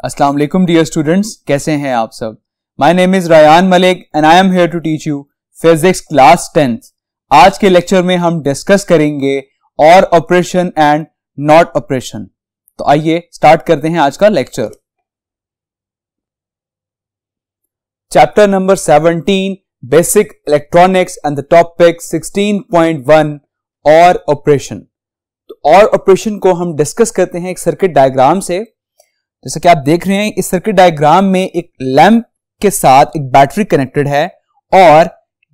अस्सलाम वालेकुम dear students, कैसे हैं आप सब। My name is Rayan Malik and I am here to teach you physics class 10th। आज के लेक्चर में हम डिस्कस करेंगे और ऑपरेशन एंड नॉट ऑपरेशन। तो आइए स्टार्ट करते हैं आज का lecture. Chapter number 17 basic electronics and the topic 16.1 और ऑपरेशन। तो और ऑपरेशन को हम डिस्कस करते हैं एक सर्किट डायग्राम से। जैसा कि आप देख रहे हैं, इस सर्किट डायग्राम में एक लैंप के साथ एक बैटरी कनेक्टेड है और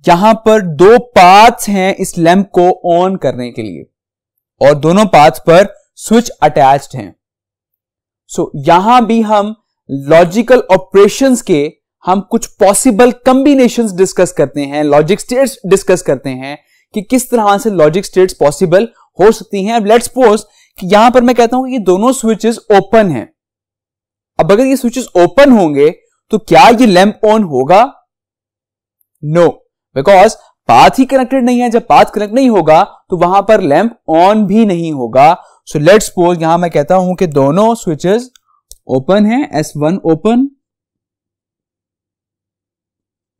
यहां पर दो पाथ्स हैं इस लैंप को ऑन करने के लिए और दोनों पाथ्स पर स्विच अटैच्ड हैं। सो यहां भी हम लॉजिकल ऑपरेशंस के हम कुछ पॉसिबल कॉम्बिनेशंस डिस्कस करते हैं, लॉजिक स्टेट्स डिस्कस करते हैं कि किस तरह से लॉजिक स्टेट्स पॉसिबल हो सकती हैं। अब लेट्स सपोज कि यहां पर मैं कहता हूं कि ये दोनों स्विचेस ओपन हैं। अब अगर ये स्विचेस ओपन होंगे तो क्या ये लैंप ऑन होगा? नो, बिकॉज पाथ ही कनेक्टेड नहीं है। जब पाथ कनेक्ट नहीं होगा तो वहां पर लैंप ऑन भी नहीं होगा। सो लेट्स सपोज यहां मैं कहता हूं कि दोनों स्विचेस ओपन हैं, S1 open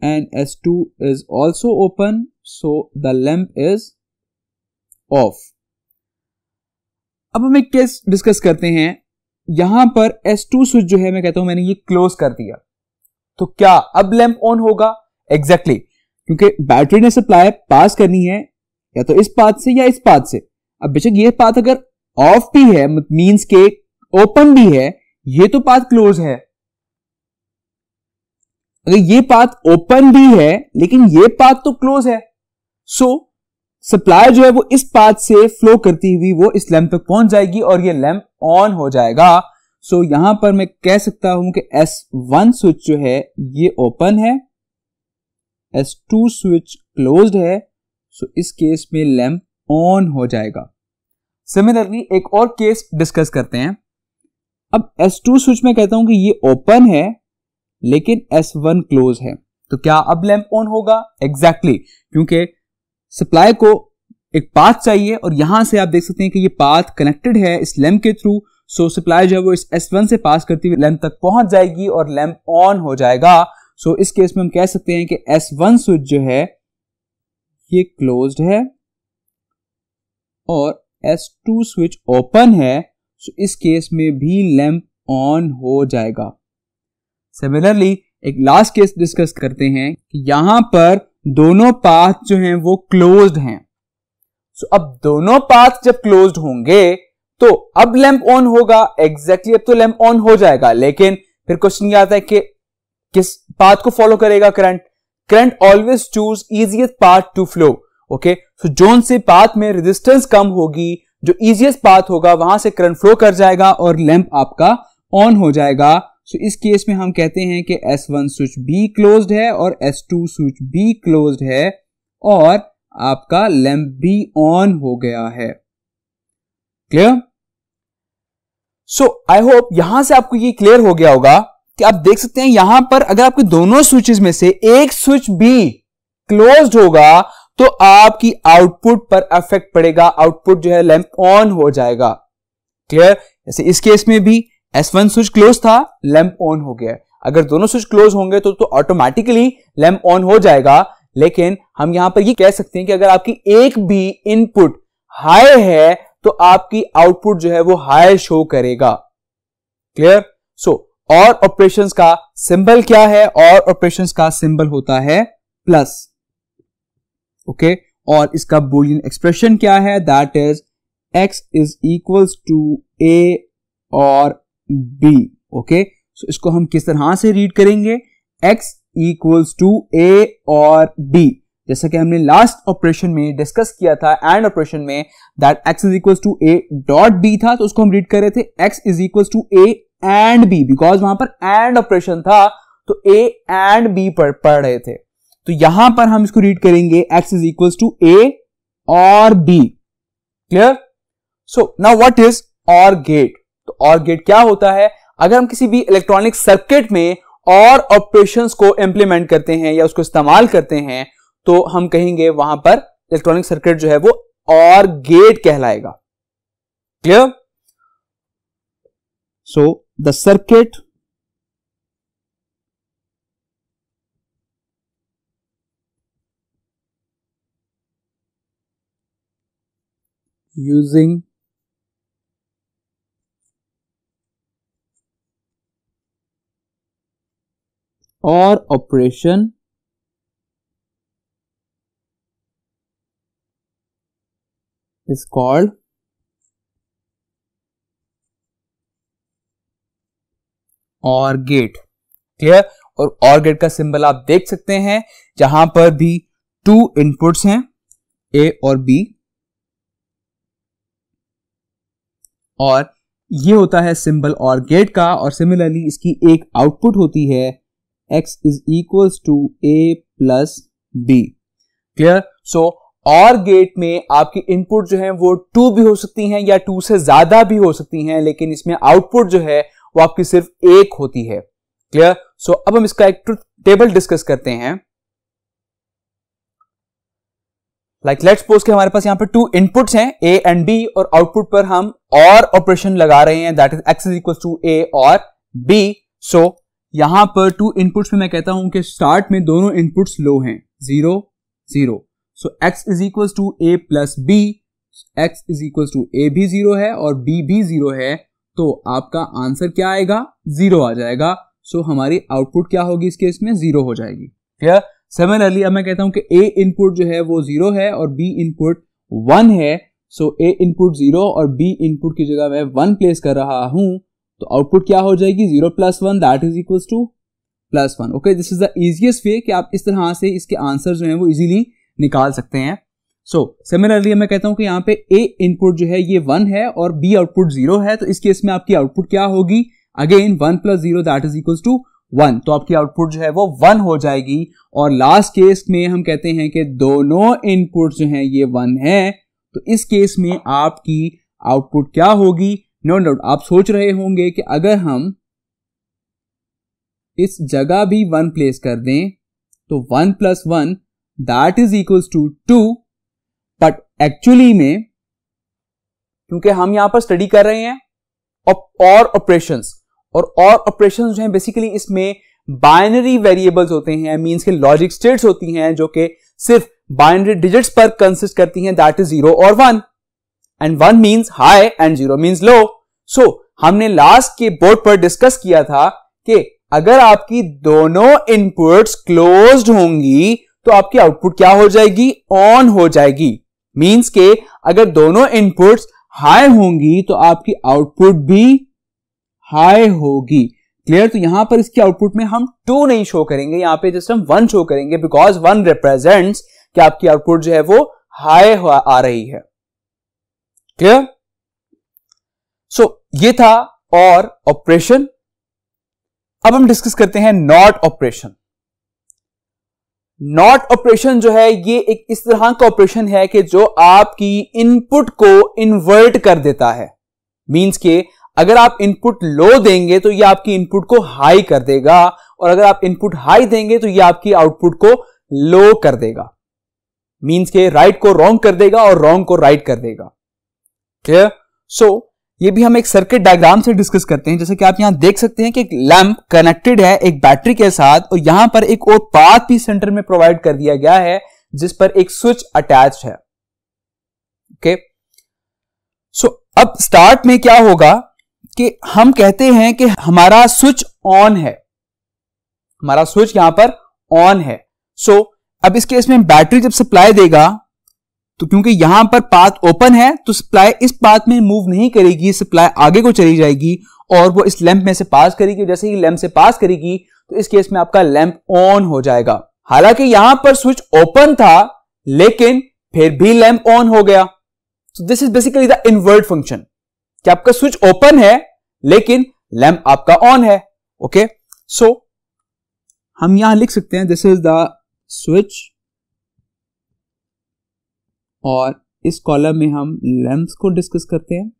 and S2 is also open, so the lamp is off. अब हम एक केस डिस्कस करते हैं। यहां पर S2 स्विच जो है मैं कहता हूं मैंने ये क्लोज कर दिया, तो क्या अब लैंप ऑन होगा? एग्जैक्टली, क्योंकि बैटरी ने सप्लाई पास करनी है या तो इस पाथ से या इस पाथ से। अब बेशक ये पाथ अगर ऑफ भी है मींस के ओपन भी है, ये तो पाथ क्लोज है। अगर ये पाथ ओपन भी है लेकिन ये पाथ तो क्लोज है, सो सप्लाई जो है वो इस पाथ से फ्लो करती हुई वो इस लैंप तक पहुंच जाएगी और ये लैंप ऑन हो जाएगा। सो यहां पर मैं कह सकता हूं कि S1 स्विच जो है ये ओपन है, S2 स्विच क्लोज्ड है, सो इस केस में लैंप ऑन हो जाएगा। सिमिलरली एक और केस डिस्कस करते हैं। अब S2 स्विच में कहता हूं कि ये ओपन है लेकिन S1 क्लोज है, तो क्या अब लैंप ऑन होगा? एग्जैक्टली, क्योंकि सप्लाई को एक पाथ चाहिए और यहां से आप देख सकते हैं कि ये पाथ कनेक्टेड है इस लैंप के थ्रू। सो सप्लाई जो है वो इस S1 से पास करती हुई लैंप तक पहुंच जाएगी और लैंप ऑन हो जाएगा। सो इस केस में हम कह सकते हैं कि S1 स्विच जो है ये क्लोज्ड है और S2 स्विच ओपन है, सो इस केस में भी लैंप ऑन हो जाएगा। सिमिलरली एक लास्ट केस डिस्कस करते हैं कि यहां पर दोनों पाथ जो हैं वो क्लोज्ड हैं। सो अब दोनों पाथ जब क्लोज्ड होंगे तो अब लैंप ऑन होगा। एग्जैक्टली, अब तो लैंप ऑन हो जाएगा, लेकिन फिर क्वेश्चन ये आता है कि किस पाथ को फॉलो करेगा current. Current always choose easiest path to flow. Okay, so जोन से पाथ में रेजिस्टेंस कम होगी, जो इजीएस्ट पाथ होगा वहां से करंट फ्लो कर जाएगा और लैंप आपका ऑन हो जाएगा। सो इस केस में हम कहते हैं कि S1 स्विच भी क्लोज्ड है और S2 स्विच भी क्लोज्ड है और आपका लैंप भी ऑन हो गया है। क्लियर? सो आई होप यहां से आपको ये क्लियर हो गया होगा कि आप देख सकते हैं यहां पर अगर आपके दोनों स्विचेस में से एक स्विच भी क्लोज्ड होगा तो आपकी आउटपुट पर इफेक्ट पड़ेगा, आउटपुट जो है लैंप ऑन हो जाएगा। क्लियर? जैसे इस केस में भी S1 स्विच क्लोज था, लैंप ऑन हो गया। अगर दोनों स्विच क्लोज होंगे तो ऑटोमेटिकली लैंप ऑन हो जाएगा, लेकिन हम यहां पर ये कह सकते हैं कि अगर आपकी एक भी इनपुट हाई है तो आपकी आउटपुट जो है वो हाई शो करेगा। क्लियर? सो और ऑपरेशंस का सिंबल क्या है? और ऑपरेशंस का सिंबल होता है प्लस। ओके, और इसका बूलियन एक्सप्रेशन क्या है? That is x is equals to a और b। ओके, सो इसको हम किस तरह से रीड करेंगे? x इक्वल्स टू a और b। जैसा कि हमने लास्ट ऑपरेशन में डिस्कस किया था एंड ऑपरेशन में, that x is equals to a dot b था, तो उसको हम रीड कर रहे थे x is equals to a and b, because वहां पर एंड ऑपरेशन था तो a एंड b पढ़ रहे थे। तो यहां पर हम इसको रीड करेंगे x is equals to a और b। Clear? So now what is OR gate? तो OR गेट क्या होता है? अगर हम किसी भी इलेक्ट्रॉनिक सर्किट में OR ऑपरेशंस को इंप्लीमेंट करते हैं या उसको इस्तेमाल करते हैं तो हम कहेंगे वहां पर इलेक्ट्रॉनिक सर्किट जो है वो OR गेट कहलाएगा। Clear? So the circuit using OR operation is called OR gate. Clear? और OR गेट का सिंबल आप देख सकते हैं, जहां पर भी 2 इनपुट्स हैं A और B, और ये होता है सिंबल OR गेट का। और सिमिलरली इसकी एक आउटपुट होती है x is equals to A plus B। Clear? So OR gate में आपकी इनपुट जो है वो 2 भी हो सकती हैं या 2 से ज्यादा भी हो सकती हैं, लेकिन इसमें आउटपुट जो है वो आपकी सिर्फ 1 होती है। क्लियर? सो अब हम इसका एक ट्रुथ टेबल डिस्कस करते हैं। लाइक लेट्स सपोज कि हमारे पास यहां पे 2 इनपुट्स हैं A एंड B, और आउटपुट पर हम OR ऑपरेशन लगा रहे हैं, that is x is equal to A और B। सो यहां पर 2 इनपुट्स में मैं कहता हूं कि स्टार्ट में दोनों इनपुट्स लो हैं, 0 0। So x is equal to A plus B, x is equal to A भी 0 है और B भी 0 है, तो आपका आंसर क्या आएगा? 0 आ जाएगा। सो हमारी आउटपुट क्या होगी इस केस में? 0 हो जाएगी। क्लियर? सिमिलरली अब मैं कहता हूं कि A इनपुट जो है वो 0 है और B इनपुट 1 है। सो A इनपुट 0 और B इनपुट की जगह मैं 1 प्लेस कर रहा हूं, तो आउटपुट क्या हो जाएगी? 0 plus 1 that is equal two plus 1। Okay, this is the easiest way कि आप इस तरह से इसके आंसर जो है वो इजीली निकाल सकते हैं। सो सिमिलरली मैं कहता हूं कि यहाँ पे A इनपुट जो है ये 1 है और B आउटपुट 0 है, तो इस केस में आपकी आउटपुट क्या होगी? Again 1 plus 0 that is equal to 1, तो आपकी आउटपुट जो है वो 1 हो जाएगी। और लास्ट केस में हम कहते हैं कि दोनों इनपुट जो हैं ये 1 है, तो इस केस में आपकी आउटपुट क्या होगी? नो डाउट आप सोच रहे होंगे कि अगर हम इस जगह भी 1 प्लेस कर दें तो 1 plus 1 that is equal to 2, but actually में क्योंकि हम यहां पर स्टडी कर रहे हैं OR ऑपरेशंस, और OR ऑपरेशंस जो हैं बेसिकली इसमें बाइनरी वेरिएबल्स होते हैं, मींस के लॉजिक स्टेट्स होती हैं जो कि सिर्फ बाइनरी डिजिट्स पर कंसिस्ट करती हैं, दैट इज 0 और 1, and 1 means high and 0 means low. So हमने लास्ट के बोर्ड पर डिस्कस किया था कि अगर आपकी दोनों इनपुट्स क्लोज्ड होंगी तो आपकी आउटपुट क्या हो जाएगी? ऑन हो जाएगी। मींस के अगर दोनों इनपुट्स हाई होंगी तो आपकी आउटपुट भी हाई होगी। क्लियर? तो यहां पर इसकी आउटपुट में हम 2 नहीं शो करेंगे, यहां पे जस्ट हम 1 शो करेंगे, बिकॉज 1 रिप्रेजेंट्स कि आपकी आउटपुट जो है वो हाई आ रही है। क्लियर? सो ये था OR ऑपरेशन। अब हम डिस्कस करते हैं नॉट ऑपरेशन। नॉट ऑपरेशन जो है ये एक इस तरह का ऑपरेशन है कि जो आपकी इनपुट को इन्वर्ट कर देता है। मींस के अगर आप इनपुट लो देंगे तो ये आपकी इनपुट को हाई कर देगा, और अगर आप इनपुट हाई देंगे तो ये आपकी आउटपुट को लो कर देगा। मींस के राइट को रॉन्ग कर देगा और रॉन्ग को राइट कर देगा। क्लियर? सो ये भी हम एक सर्किट डायग्राम से डिस्कस करते हैं। जैसे कि आप यहां देख सकते हैं कि एक लैंप कनेक्टेड है एक बैटरी के साथ, और यहां पर एक और पाथ भी सेंटर में प्रोवाइड कर दिया गया है जिस पर एक स्विच अटैच्ड है। ओके, सो अब स्टार्ट में क्या होगा कि हम कहते हैं कि हमारा स्विच ऑन है, हमारा स्विच यहां पर ऑन है। सो अब इस केस में बैटरी जब सप्लाई देगा तो क्योंकि यहां पर पाथ ओपन है तो सप्लाई इस पाथ में मूव नहीं करेगी, सप्लाई आगे को चली जाएगी और वो इस लैंप में से पास करेगी। जैसे ही लैंप से पास करेगी तो इस केस में आपका लैंप ऑन हो जाएगा। हालांकि यहां पर स्विच ओपन था लेकिन फिर भी लैंप ऑन हो गया। So this is basically the invert function कि आपका स्विच ओपन है लेकिन लैंप आपका ऑन है। ओके, सो हम यहां लिख सकते हैं दिस इज द स्विच, और इस कॉलम में हम लैंप्स को डिस्कस करते हैं।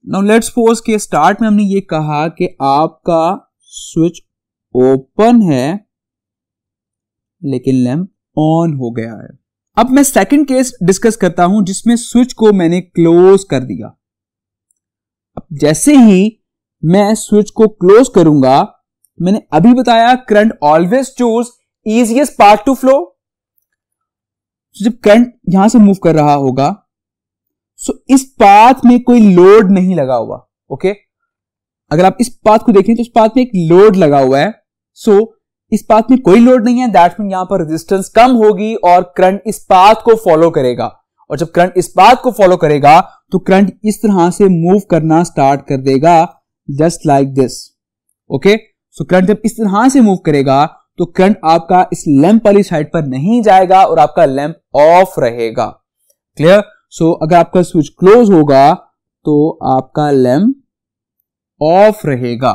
नाउ लेट्स सपोज के स्टार्ट में हमने ये कहा कि आपका स्विच ओपन है लेकिन लैंप ऑन हो गया है। अब मैं सेकंड केस डिस्कस करता हूं जिसमें स्विच को मैंने क्लोज कर दिया। अब जैसे ही मैं स्विच को क्लोज करूंगा, मैंने अभी बताया current always choose easiest path to flow. जब करंट यहां से मूव कर रहा होगा सो इस पाथ में कोई लोड नहीं लगा हुआ। ओके, अगर आप इस पाथ को देखें तो इस पाथ में एक लोड लगा हुआ है। सो इस पाथ में कोई लोड नहीं है, दैट मीन यहां पर रेजिस्टेंस कम होगी और करंट इस पाथ को फॉलो करेगा। और जब करंट इस पाथ को फॉलो करेगा तो करंट इस तरह से मूव करना स्टार्ट कर देगा, just like this. Okay, so current जब इस तरह से मूव करेगा तो करंट आपका इस लैंप वाली साइड पर नहीं जाएगा और आपका लैंप ऑफ रहेगा। क्लियर? सो अगर आपका स्विच क्लोज होगा तो आपका लैंप ऑफ रहेगा।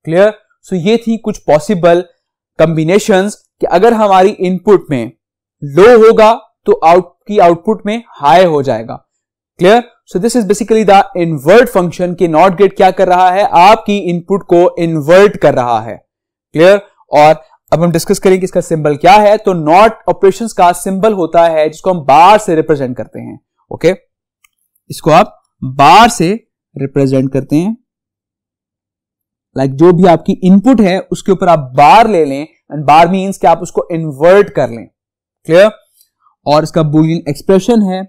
क्लियर? सो ये थी कुछ पॉसिबल कॉम्बिनेशंस कि अगर हमारी इनपुट में लो होगा तो आउटपुट में हाई हो जाएगा। Clear? So this is basically the invert function कि नॉट गेट क्या कर रहा है, आपकी इनपुट को इन्वर्ट कर रहा है। क्लियर? और अब हम डिस्कस करेंगे इसका सिंबल क्या है। तो नॉट ऑपरेशंस का सिंबल होता है जिसको हम बार से रिप्रेजेंट करते हैं। ओके, इसको आप बार से रिप्रेजेंट करते हैं। लाइक जो भी आपकी इनपुट है उसके ऊपर आप बार ले लें, एंड बार मींस कि आप उसको इन्वर्ट कर लें। क्लियर? और इसका बूलियन एक्सप्रेशन है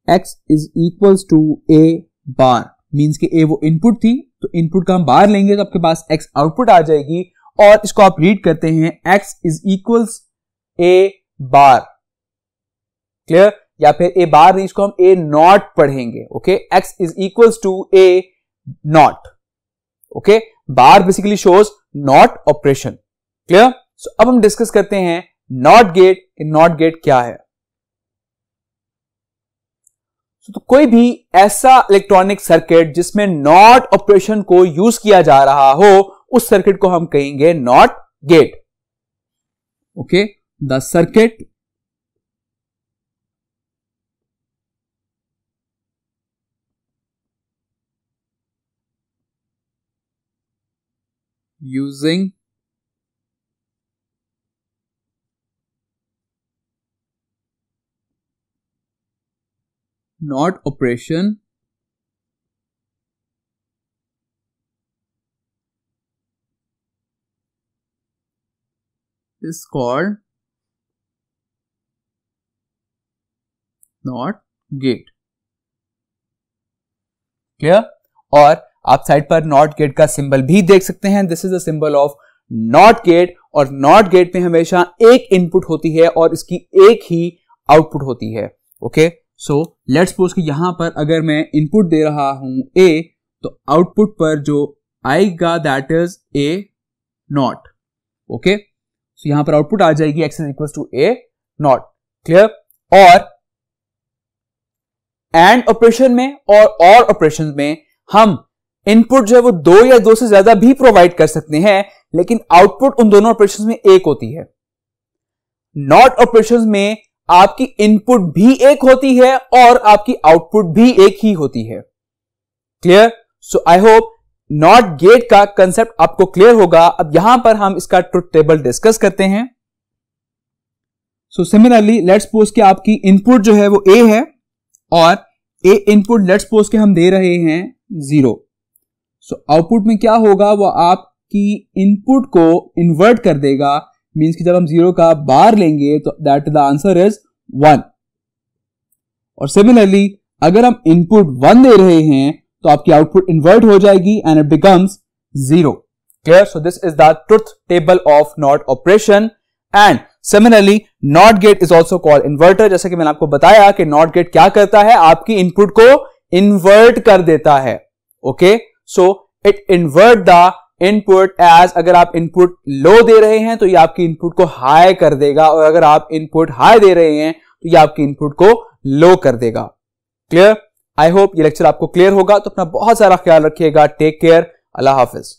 x is equals to a bar, means कि a वो इनपुट थी तो इनपुट का हम बार लेंगे तो आपके पास x आउटपुट आ जाएगी। और इसको आप रीड करते हैं x is equals a bar. Clear? या फिर a बार नहीं, इसको हम a नॉट पढ़ेंगे। Okay, x is equals to a not. Okay, bar basically shows not operation. Clear? So अब हम डिस्कस करते हैं नॉट गेट। नॉट गेट क्या है? तो कोई भी ऐसा इलेक्ट्रॉनिक सर्किट जिसमें नॉट ऑपरेशन को यूज किया जा रहा हो उस सर्किट को हम कहेंगे not gate. Okay, the circuit using not operation is called not gate। Clear? और आप साइड पर नॉट गेट का सिंबल भी देख सकते हैं। This is the symbol of not gate. और नॉट गेट में हमेशा एक इनपुट होती है और इसकी एक ही आउटपुट होती है। ओके, सो लेट्स सपोज कि यहां पर अगर मैं इनपुट दे रहा हूं a, तो आउटपुट पर जो आएगा that is a not. Okay, so यहां पर आउटपुट आ जाएगी x is equal to a not. Clear? और एंड ऑपरेशन में और ऑपरेशन में हम इनपुट जो है वो दो या दो से ज्यादा भी प्रोवाइड कर सकते हैं, लेकिन आउटपुट उन दोनों ऑपरेशंस में एक होती है। नॉट ऑपरेशंस में आपकी इनपुट भी एक होती है और आपकी आउटपुट भी एक ही होती है। Clear? So I hope not gate का कंसेप्ट आपको क्लियर होगा। अब यहां पर हम इसका ट्रुथ टेबल डिस्कस करते हैं। सो सिमिलरली लेट्स सपोज कि आपकी इनपुट जो है वो a है और a इनपुट लेट्स सपोज कि हम दे रहे हैं 0। सो आउटपुट में क्या होगा, वो आपकी इनपुट को इन्वर्ट कर देगा। मींस कि जब हम 0 का बार लेंगे तो दैट द आंसर इज 1। और सिमिलरली अगर हम इनपुट 1 दे रहे हैं तो आपकी आउटपुट इन्वर्ट हो जाएगी and it becomes 0। Clear? So this is the truth table of not operation. And similarly not gate is also called inverter. जैसा कि मैंने आपको बताया कि नॉट गेट क्या करता है, आपकी इनपुट को इन्वर्ट कर देता है। Okay, so it invert the input as, अगर आप इनपुट लो दे रहे हैं तो ये आपकी इनपुट को हाई कर देगा, और अगर आप इनपुट हाई दे रहे हैं तो ये आपकी इनपुट को लो कर देगा। क्लियर? आई होप ये लेक्चर आपको क्लियर होगा। तो अपना बहुत सारा ख्याल रखिएगा। Take care. अल्लाह हाफिज।